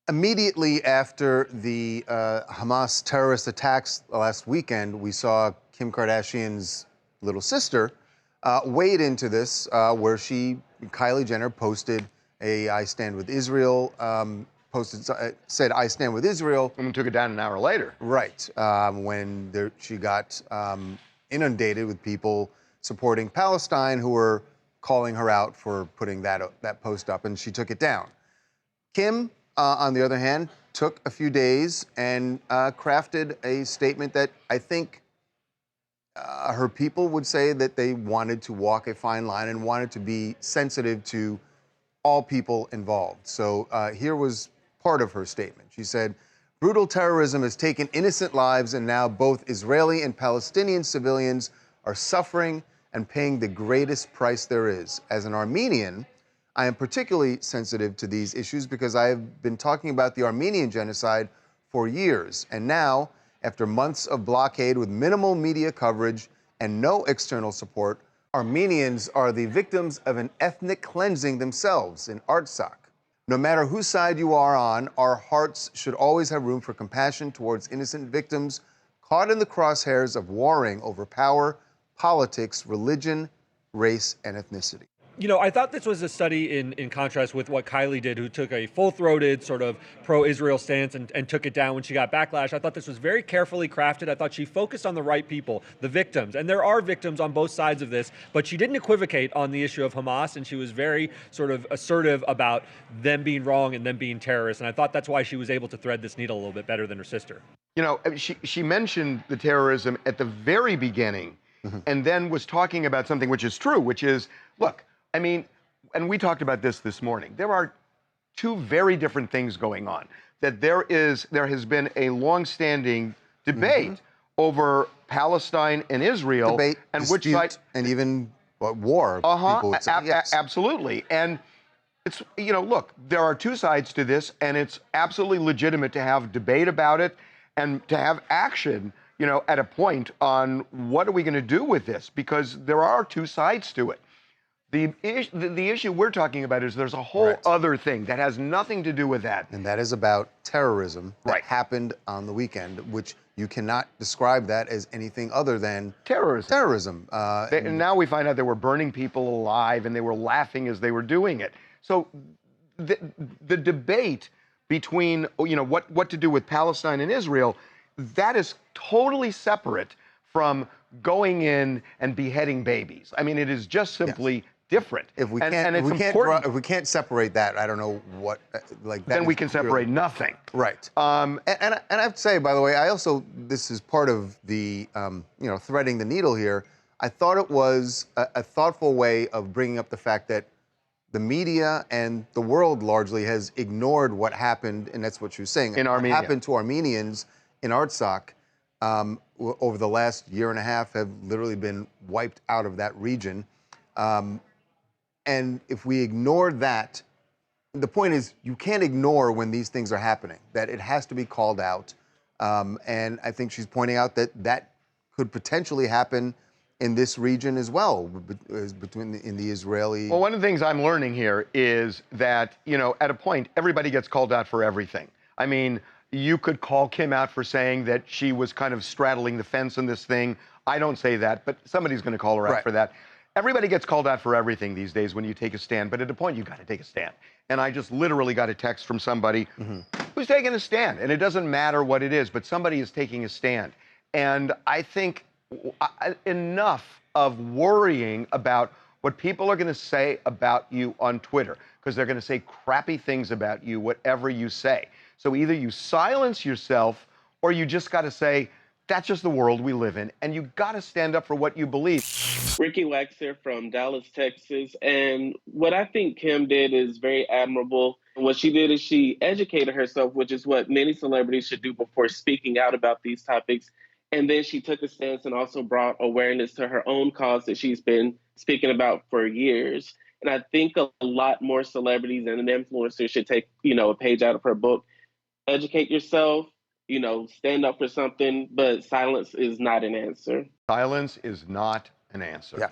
Immediately after the Hamas terrorist attacks last weekend, we saw Kim Kardashian's little sister wade into this, where Kylie Jenner, posted a "I stand with Israel," said "I stand with Israel," and took it down an hour later. Right, when she got inundated with people supporting Palestine who were calling her out for putting that post up, and she took it down. Kim, on the other hand, took a few days and crafted a statement that I think her people would say that they wanted to walk a fine line and wanted to be sensitive to all people involved. So here was part of her statement. She said, "Brutal terrorism has taken innocent lives, and now both Israeli and Palestinian civilians are suffering and paying the greatest price there is. As an Armenian, I am particularly sensitive to these issues because I have been talking about the Armenian genocide for years. And now, after months of blockade with minimal media coverage and no external support, Armenians are the victims of an ethnic cleansing themselves in Artsakh. No matter whose side you are on, our hearts should always have room for compassion towards innocent victims caught in the crosshairs of warring over power, politics, religion, race, and ethnicity." You know, I thought this was a study in contrast with what Kylie did, who took a full-throated sort of pro-Israel stance and took it down when she got backlash. I thought this was very carefully crafted. I thought she focused on the right people, the victims. And there are victims on both sides of this, but she didn't equivocate on the issue of Hamas, and she was very sort of assertive about them being wrong and them being terrorists. And I thought that's why she was able to thread this needle a little bit better than her sister. You know, she mentioned the terrorism at the very beginning, and then was talking about something which is true, which is, look, I mean, and we talked about this morning. There are two very different things going on. That there has been a long-standing debate over Palestine and Israel, Debate, and dispute, which side, and even war. People would say, yes. Absolutely. And it's, you know, look, there are two sides to this, and it's absolutely legitimate to have debate about it and to have action, you know, at a point on what are we going to do with this, because there are two sides to it. The issue we're talking about is there's a whole other thing that has nothing to do with that. And that is about terrorism that happened on the weekend, which you cannot describe that as anything other than terrorism. And now we find out they were burning people alive and they were laughing as they were doing it. So the debate between, you know, what to do with Palestine and Israel, that is totally separate from going in and beheading babies. I mean, it is just simply different. If we can't separate that, I don't know what then we can separate nothing. Right. And I have to say, by the way, this is part of the you know, threading the needle here. I thought it was a thoughtful way of bringing up the fact that the media and the world largely has ignored what happened, and that's what she was saying. In Armenia. What happened to Armenians in Artsakh over the last year and a half have literally been wiped out of that region. And if we ignore that, the point is you can't ignore when these things are happening, that it has to be called out. And I think she's pointing out that that could potentially happen in this region as well, in the Israeli. Well, one of the things I'm learning here is that, you know, at a point, everybody gets called out for everything. I mean, you could call Kim out for saying that she was kind of straddling the fence on this thing. I don't say that, but somebody's going to call her out for that. Everybody gets called out for everything these days when you take a stand, but at a point, you got to take a stand. And I just literally got a text from somebody who's taking a stand, and it doesn't matter what it is, but somebody is taking a stand. And I think enough of worrying about what people are going to say about you on Twitter, because they're going to say crappy things about you, whatever you say. So either you silence yourself or you just got to say, that's just the world we live in, and you got to stand up for what you believe. Ricky Waxer from Dallas, Texas. And what I think Kim did is very admirable. What she did is she educated herself, which is what many celebrities should do before speaking out about these topics. And then she took a stance and also brought awareness to her own cause that she's been speaking about for years. And I think a lot more celebrities and influencers should take, you know, a page out of her book. Educate yourself, you know, stand up for something, but silence is not an answer. Silence is not an answer. Yeah.